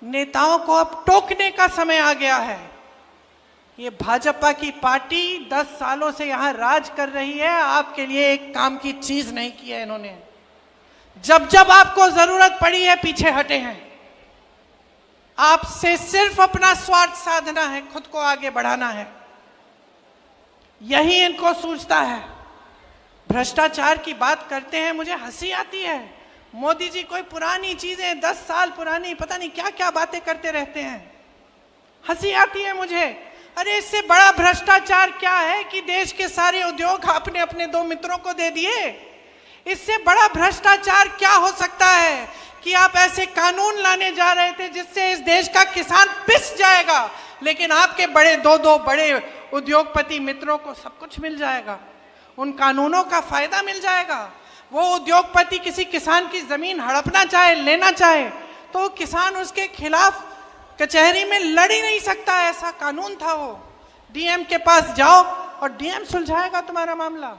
नेताओं को अब टोकने का समय आ गया है। ये भाजपा की पार्टी 10 सालों से यहां राज कर रही है, आपके लिए एक काम की चीज नहीं की है इन्होंने। जब जब आपको जरूरत पड़ी है पीछे हटे हैं। आपसे सिर्फ अपना स्वार्थ साधना है, खुद को आगे बढ़ाना है, यही इनको सूझता है। भ्रष्टाचार की बात करते हैं, मुझे हंसी आती है। मोदी जी कोई पुरानी चीजें, 10 साल पुरानी पता नहीं क्या क्या बातें करते रहते हैं, हंसी आती है मुझे। अरे इससे बड़ा भ्रष्टाचार क्या है कि देश के सारे उद्योग आपने अपने 2 मित्रों को दे दिए। इससे बड़ा भ्रष्टाचार क्या हो सकता है कि आप ऐसे कानून लाने जा रहे थे जिससे इस देश का किसान पिस जाएगा, लेकिन आपके बड़े 2 बड़े उद्योगपति मित्रों को सब कुछ मिल जाएगा, उन कानूनों का फायदा मिल जाएगा। वो उद्योगपति किसी किसान की जमीन हड़पना चाहे, लेना चाहे, तो किसान उसके खिलाफ कचहरी में लड़ ही नहीं सकता, ऐसा कानून था वो। डीएम के पास जाओ और डीएम सुलझाएगा तुम्हारा मामला।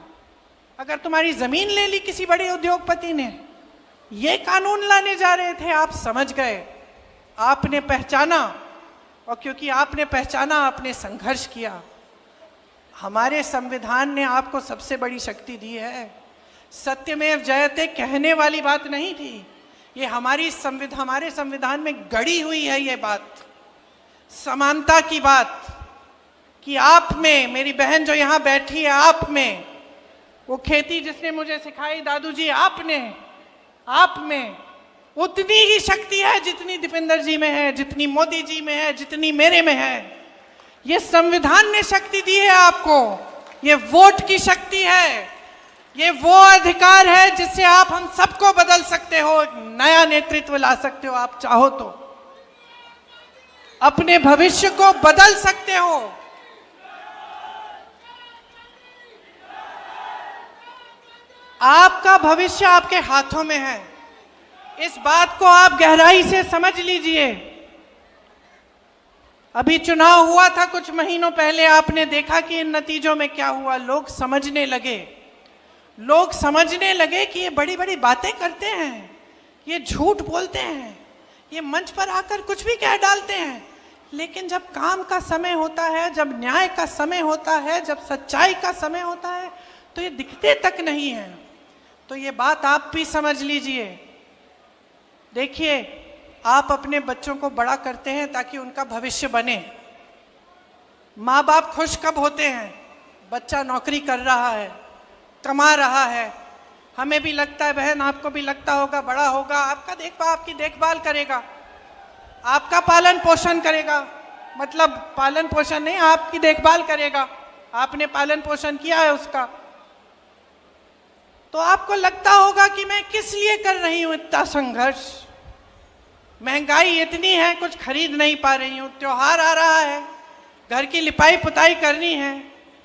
अगर तुम्हारी जमीन ले ली किसी बड़े उद्योगपति ने, ये कानून लाने जा रहे थे, आप समझ गए, आपने पहचाना, और क्योंकि आपने पहचाना आपने संघर्ष किया। हमारे संविधान ने आपको सबसे बड़ी शक्ति दी है। सत्यमेव जयते कहने वाली बात नहीं थी, ये हमारे संविधान में गढ़ी हुई है ये बात, समानता की बात, कि आप में, मेरी बहन जो यहाँ बैठी है, आप में वो खेती जिसने मुझे सिखाई दादू जी, आप में उतनी ही शक्ति है जितनी दीपेंद्र जी में है, जितनी मोदी जी में है, जितनी मेरे में है। ये संविधान ने शक्ति दी है आपको, ये वोट की शक्ति है, ये वो अधिकार है जिससे आप हम सबको बदल सकते हो, एक नया नेतृत्व ला सकते हो। आप चाहो तो अपने भविष्य को बदल सकते हो। आपका भविष्य आपके हाथों में है, इस बात को आप गहराई से समझ लीजिए। अभी चुनाव हुआ था कुछ महीनों पहले, आपने देखा कि इन नतीजों में क्या हुआ। लोग समझने लगे कि ये बड़ी बड़ी बातें करते हैं, ये झूठ बोलते हैं, ये मंच पर आकर कुछ भी कह डालते हैं, लेकिन जब काम का समय होता है, जब न्याय का समय होता है, जब सच्चाई का समय होता है, तो ये दिखते तक नहीं है। तो ये बात आप भी समझ लीजिए। देखिए, आप अपने बच्चों को बड़ा करते हैं ताकि उनका भविष्य बने। माँ बाप खुश कब होते हैं? बच्चा नौकरी कर रहा है, कमा रहा है, हमें भी लगता है, बहन आपको भी लगता होगा, बड़ा होगा, आपकी देखभाल करेगा, आपका पालन पोषण करेगा, मतलब पालन पोषण नहीं, आपकी देखभाल करेगा, आपने पालन पोषण किया है उसका। तो आपको लगता होगा कि मैं किस लिए कर रही हूं इतना संघर्ष, महंगाई इतनी है, कुछ खरीद नहीं पा रही हूं, त्योहार आ रहा है, घर की लिपाई पुताई करनी है,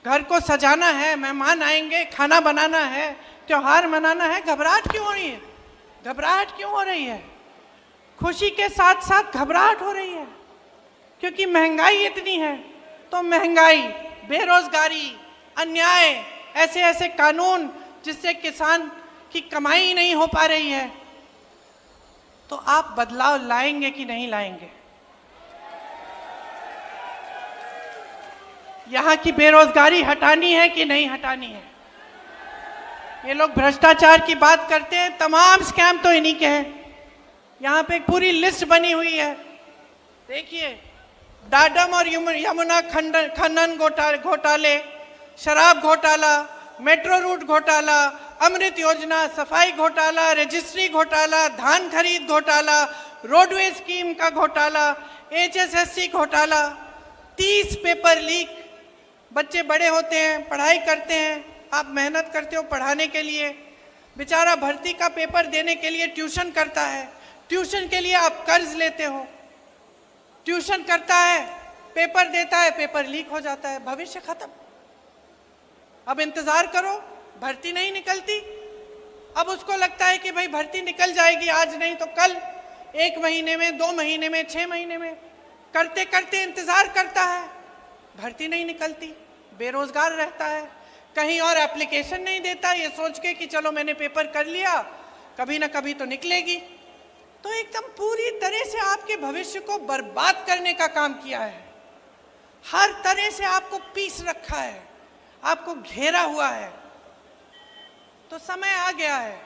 घर को सजाना है, मेहमान आएंगे, खाना बनाना है, त्योहार मनाना है। घबराहट क्यों हो रही है? घबराहट क्यों हो रही है? खुशी के साथ साथ घबराहट हो रही है, क्योंकि महंगाई इतनी है। तो महंगाई, बेरोजगारी, अन्याय, ऐसे ऐसे कानून जिससे किसान की कमाई नहीं हो पा रही है। तो आप बदलाव लाएंगे कि नहीं लाएंगे? यहाँ की बेरोजगारी हटानी है कि नहीं हटानी है? ये लोग भ्रष्टाचार की बात करते हैं, तमाम स्कैम तो इन्हीं के हैं। यहाँ पे एक पूरी लिस्ट बनी हुई है, देखिए, डाडम और यमुना खनन घोटाले, शराब घोटाला, मेट्रो रूट घोटाला, अमृत योजना, सफाई घोटाला, रजिस्ट्री घोटाला, धान खरीद घोटाला, रोडवे स्कीम का घोटाला, HSSC घोटाला, 30 पेपर लीक। बच्चे बड़े होते हैं, पढ़ाई करते हैं, आप मेहनत करते हो पढ़ाने के लिए, बेचारा भर्ती का पेपर देने के लिए ट्यूशन करता है, ट्यूशन के लिए आप कर्ज लेते हो, ट्यूशन करता है, पेपर देता है, पेपर लीक हो जाता है, भविष्य खत्म। अब इंतजार करो, भर्ती नहीं निकलती। अब उसको लगता है कि भाई भर्ती निकल जाएगी, आज नहीं तो कल, 1 महीने में, 2 महीने में, 6 महीने में, करते करते इंतजार करता है, भर्ती नहीं निकलती, बेरोजगार रहता है, कहीं और एप्लीकेशन नहीं देता, ये सोच के कि चलो मैंने पेपर कर लिया, कभी ना कभी तो निकलेगी। तो एकदम पूरी तरह से आपके भविष्य को बर्बाद करने का काम किया है, हर तरह से आपको पीस रखा है, आपको घेरा हुआ है। तो समय आ गया है,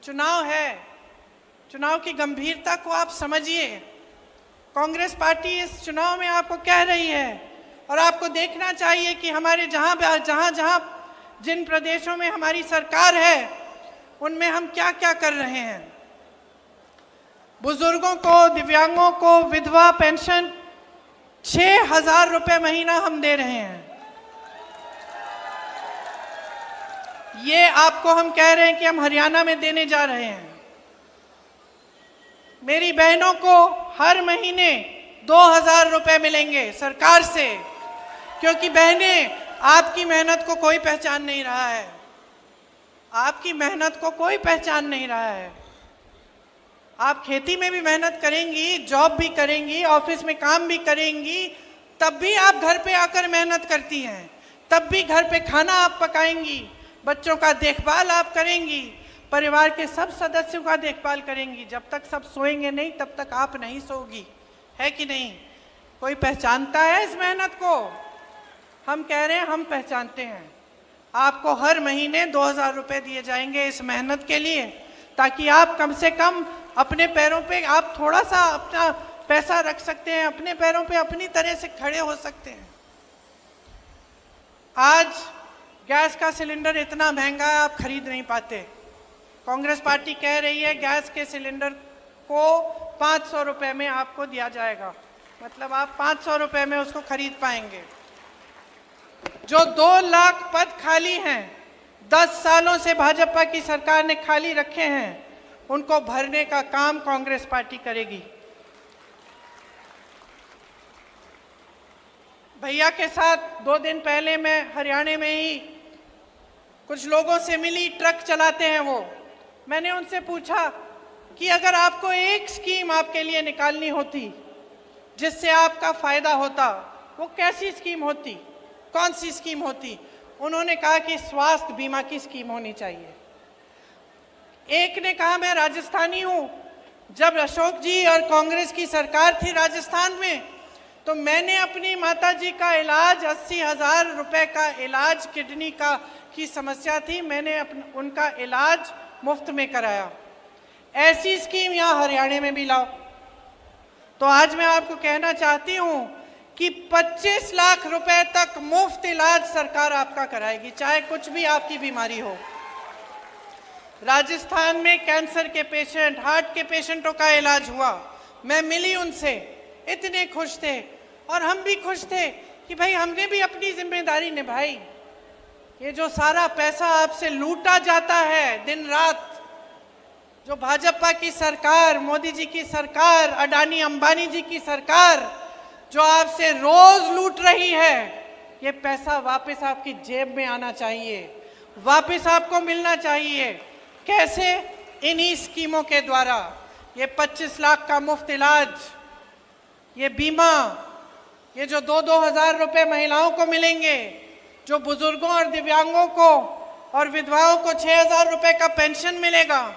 चुनाव है, चुनाव की गंभीरता को आप समझिए। कांग्रेस पार्टी इस चुनाव में आपको कह रही है, और आपको देखना चाहिए कि हमारे जहां जिन प्रदेशों में हमारी सरकार है, उनमें हम क्या क्या कर रहे हैं। बुजुर्गों को, दिव्यांगों को विधवा पेंशन 6,000 रुपए महीना हम दे रहे हैं। ये आपको हम कह रहे हैं कि हम हरियाणा में देने जा रहे हैं। मेरी बहनों को हर महीने 2,000 रुपए मिलेंगे सरकार से, क्योंकि बहनें, आपकी मेहनत को कोई पहचान नहीं रहा है, आपकी मेहनत को कोई पहचान नहीं रहा है। आप खेती में भी मेहनत करेंगी, जॉब भी करेंगी, ऑफिस में काम भी करेंगी, तब भी आप घर पे आकर मेहनत करती हैं, तब भी घर पे खाना आप पकाएंगी, बच्चों का देखभाल आप करेंगी, परिवार के सब सदस्यों का देखभाल करेंगी। जब तक सब सोएंगे नहीं तब तक आप नहीं सोगी, है कि नहीं? कोई पहचानता है इस मेहनत को? हम कह रहे हैं हम पहचानते हैं। आपको हर महीने 2000 रुपए दिए जाएंगे इस मेहनत के लिए, ताकि आप कम से कम अपने पैरों पे आप थोड़ा सा अपना पैसा रख सकते हैं, अपने पैरों पे अपनी तरह से खड़े हो सकते हैं। आज गैस का सिलेंडर इतना महंगा है आप खरीद नहीं पाते। कांग्रेस पार्टी कह रही है गैस के सिलेंडर को 500 रुपए में आपको दिया जाएगा, मतलब आप 500 रुपए में उसको खरीद पाएंगे। जो 2 लाख पद खाली हैं, 10 सालों से भाजपा की सरकार ने खाली रखे हैं, उनको भरने का काम कांग्रेस पार्टी करेगी। भैया के साथ 2 दिन पहले मैं हरियाणा में ही कुछ लोगों से मिली, ट्रक चलाते हैं वो। मैंने उनसे पूछा कि अगर आपको एक स्कीम आपके लिए निकालनी होती जिससे आपका फायदा होता, वो कैसी स्कीम होती, कौन सी स्कीम होती? उन्होंने कहा कि स्वास्थ्य बीमा की स्कीम होनी चाहिए। एक ने कहा मैं राजस्थानी हूं, जब अशोक जी और कांग्रेस की सरकार थी राजस्थान में, तो मैंने अपनी माताजी का इलाज 80,000 रुपए का इलाज, किडनी का की समस्या थी, मैंने उनका इलाज मुफ्त में कराया। ऐसी स्कीम यहाँ हरियाणा में भी लाओ। तो आज मैं आपको कहना चाहती हूँ कि 25 लाख रुपए तक मुफ्त इलाज सरकार आपका कराएगी, चाहे कुछ भी आपकी बीमारी हो। राजस्थान में कैंसर के पेशेंट, हार्ट के पेशेंटों का इलाज हुआ, मैं मिली उनसे, इतने खुश थे और हम भी खुश थे कि भाई हमने भी अपनी जिम्मेदारी निभाई। ये जो सारा पैसा आपसे लूटा जाता है दिन रात, जो भाजपा की सरकार, मोदी जी की सरकार, अडानी अंबानी जी की सरकार जो आपसे रोज लूट रही है, ये पैसा वापस आपकी जेब में आना चाहिए, वापस आपको मिलना चाहिए। कैसे? इन्हीं स्कीमों के द्वारा। ये 25 लाख का मुफ्त इलाज, ये बीमा, ये जो 2-2 हजार रुपए महिलाओं को मिलेंगे, जो बुजुर्गों और दिव्यांगों को और विधवाओं को 6,000 रुपए का पेंशन मिलेगा,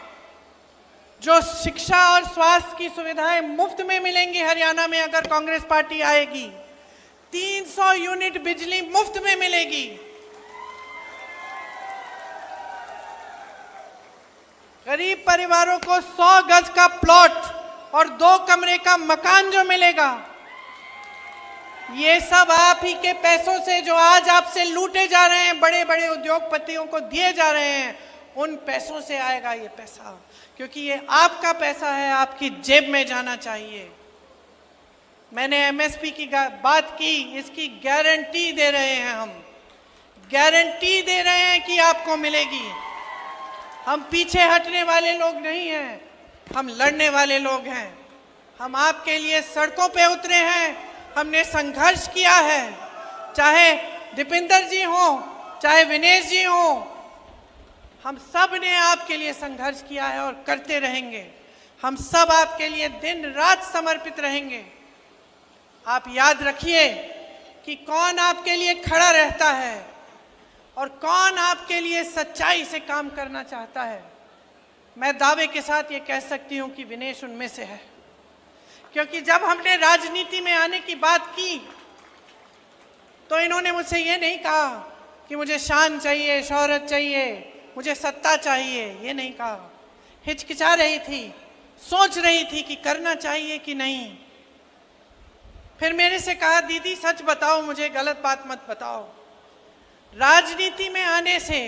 जो शिक्षा और स्वास्थ्य की सुविधाएं मुफ्त में मिलेंगी हरियाणा में अगर कांग्रेस पार्टी आएगी, 300 यूनिट बिजली मुफ्त में मिलेगी, गरीब परिवारों को 100 गज का प्लॉट और 2 कमरे का मकान जो मिलेगा, ये सब आप ही के पैसों से जो आज आपसे लूटे जा रहे हैं, बड़े बड़े उद्योगपतियों को दिए जा रहे हैं, उन पैसों से आएगा ये पैसा, क्योंकि ये आपका पैसा है, आपकी जेब में जाना चाहिए। मैंने एमएसपी की बात की, इसकी गारंटी दे रहे हैं हम, गारंटी दे रहे हैं कि आपको मिलेगी। हम पीछे हटने वाले लोग नहीं हैं, हम लड़ने वाले लोग हैं। हम आपके लिए सड़कों पे उतरे हैं, हमने संघर्ष किया है, चाहे दीपेंद्र जी हो, चाहे विनेश जी हो, हम सब ने आपके लिए संघर्ष किया है और करते रहेंगे। हम सब आपके लिए दिन रात समर्पित रहेंगे। आप याद रखिए कि कौन आपके लिए खड़ा रहता है और कौन आपके लिए सच्चाई से काम करना चाहता है। मैं दावे के साथ ये कह सकती हूँ कि विनेश उनमें से है, क्योंकि जब हमने राजनीति में आने की बात की तो इन्होंने मुझसे ये नहीं कहा कि मुझे शान चाहिए, शोहरत चाहिए, मुझे सत्ता चाहिए, ये नहीं कहा। हिचकिचा रही थी, सोच रही थी कि करना चाहिए कि नहीं। फिर मेरे से कहा दीदी सच बताओ, मुझे गलत बात मत बताओ। राजनीति में आने से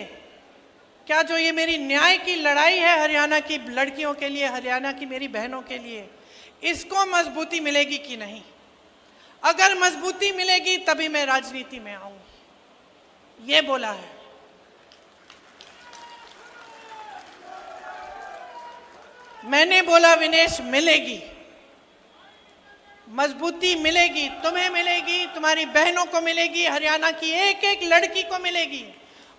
क्या जो ये मेरी न्याय की लड़ाई है हरियाणा की लड़कियों के लिए, हरियाणा की मेरी बहनों के लिए, इसको मजबूती मिलेगी कि नहीं? अगर मजबूती मिलेगी तभी मैं राजनीति में आऊंगी, ये बोला है। मैंने बोला विनेश मिलेगी, मजबूती मिलेगी, तुम्हें मिलेगी, तुम्हारी बहनों को मिलेगी, हरियाणा की एक एक लड़की को मिलेगी।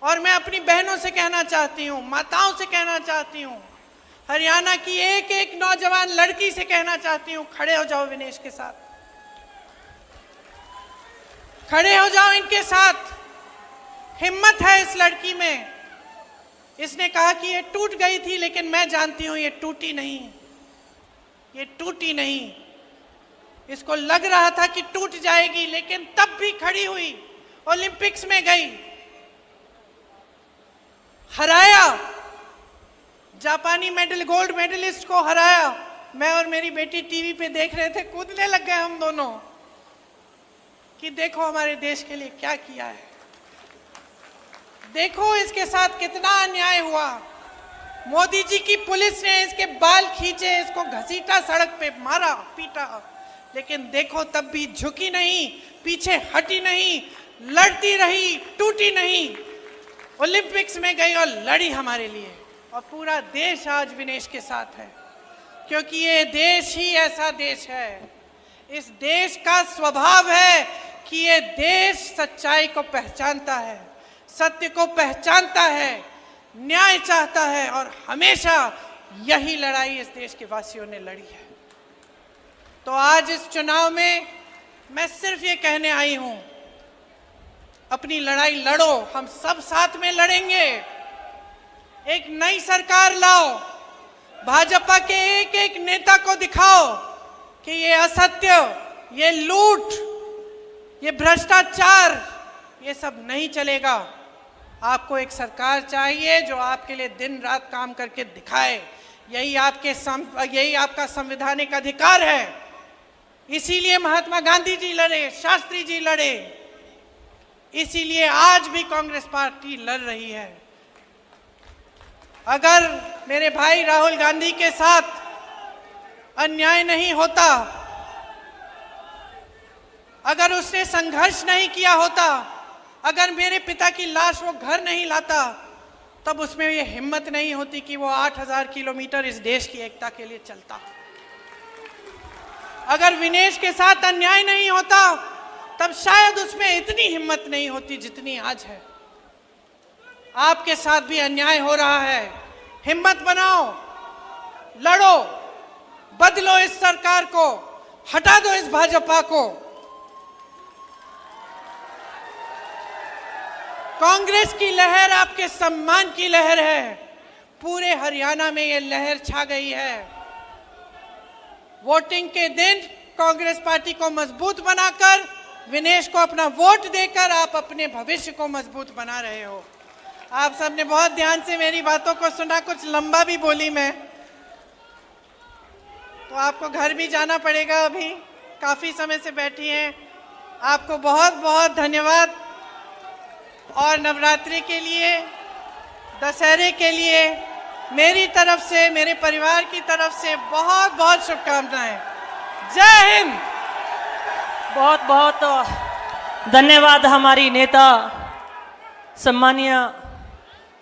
और मैं अपनी बहनों से कहना चाहती हूँ, माताओं से कहना चाहती हूँ, हरियाणा की एक एक नौजवान लड़की से कहना चाहती हूँ, खड़े हो जाओ विनेश के साथ, खड़े हो जाओ इनके साथ। हिम्मत है इस लड़की में, इसने कहा कि ये टूट गई थी, लेकिन मैं जानती हूं ये टूटी नहीं, ये टूटी नहीं। इसको लग रहा था कि टूट जाएगी, लेकिन तब भी खड़ी हुई, ओलंपिक्स में गई, हराया, जापानी गोल्ड मेडलिस्ट को हराया। मैं और मेरी बेटी टीवी पे देख रहे थे, कूदने लग गए हम दोनों कि देखो हमारे देश के लिए क्या किया है, देखो इसके साथ कितना अन्याय हुआ। मोदी जी की पुलिस ने इसके बाल खींचे, इसको घसीटा, सड़क पे मारा, पीटा, लेकिन देखो तब भी झुकी नहीं, पीछे हटी नहीं, लड़ती रही, टूटी नहीं। ओलंपिक्स में गई और लड़ी हमारे लिए, और पूरा देश आज विनेश के साथ है, क्योंकि ये देश ही ऐसा देश है। इस देश का स्वभाव है कि ये देश सच्चाई को पहचानता है, सत्य को पहचानता है, न्याय चाहता है, और हमेशा यही लड़ाई इस देश के वासियों ने लड़ी है। तो आज इस चुनाव में मैं सिर्फ ये कहने आई हूं, अपनी लड़ाई लड़ो, हम सब साथ में लड़ेंगे। एक नई सरकार लाओ, भाजपा के एक एक नेता को दिखाओ कि ये असत्य, ये लूट, ये भ्रष्टाचार, ये सब नहीं चलेगा। आपको एक सरकार चाहिए जो आपके लिए दिन रात काम करके दिखाए। यही आपका संवैधानिक अधिकार है। इसीलिए महात्मा गांधी जी लड़े, शास्त्री जी लड़े, इसीलिए आज भी कांग्रेस पार्टी लड़ रही है। अगर मेरे भाई राहुल गांधी के साथ अन्याय नहीं होता, अगर उसने संघर्ष नहीं किया होता, अगर मेरे पिता की लाश वो घर नहीं लाता, तब उसमें ये हिम्मत नहीं होती कि वो 8000 किलोमीटर इस देश की एकता के लिए चलता। अगर विनेश के साथ अन्याय नहीं होता, तब शायद उसमें इतनी हिम्मत नहीं होती जितनी आज है। आपके साथ भी अन्याय हो रहा है, हिम्मत बनाओ, लड़ो, बदलो इस सरकार को, हटा दो इस भाजपा को। कांग्रेस की लहर आपके सम्मान की लहर है। पूरे हरियाणा में ये लहर छा गई है। वोटिंग के दिन कांग्रेस पार्टी को मजबूत बनाकर, विनेश को अपना वोट देकर आप अपने भविष्य को मजबूत बना रहे हो। आप सबने बहुत ध्यान से मेरी बातों को सुना, कुछ लंबा भी बोली मैं, तो आपको घर भी जाना पड़ेगा। अभी काफी समय से बैठी हैं। आपको बहुत बहुत धन्यवाद। और नवरात्रि के लिए, दशहरे के लिए मेरी तरफ से, मेरे परिवार की तरफ से बहुत बहुत शुभकामनाएं। जय हिंद। बहुत बहुत धन्यवाद हमारी नेता सम्मानीय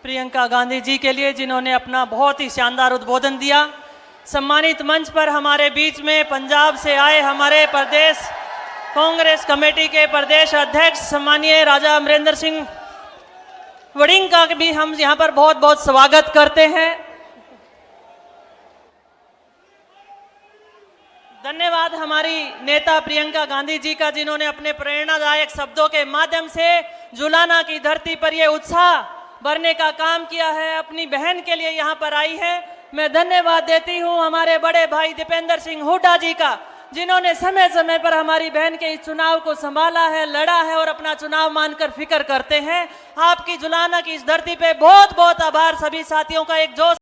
प्रियंका गांधी जी के लिए, जिन्होंने अपना बहुत ही शानदार उद्बोधन दिया। सम्मानित मंच पर हमारे बीच में पंजाब से आए हमारे प्रदेश कांग्रेस कमेटी के प्रदेश अध्यक्ष सम्मानीय राजा अमरिंदर सिंह वड़िंग का भी हम यहाँ पर बहुत बहुत स्वागत करते हैं। धन्यवाद हमारी नेता प्रियंका गांधी जी का, जिन्होंने अपने प्रेरणादायक शब्दों के माध्यम से जुलाना की धरती पर ये उत्साह भरने का काम किया है। अपनी बहन के लिए यहाँ पर आई है। मैं धन्यवाद देती हूँ हमारे बड़े भाई दीपेंद्र सिंह हुड्डा जी का, जिन्होंने समय समय पर हमारी बहन के इस चुनाव को संभाला है, लड़ा है और अपना चुनाव मानकर फिक्र करते हैं। आपकी जुलाना की इस धरती पे बहुत बहुत आभार। सभी साथियों का एक जोश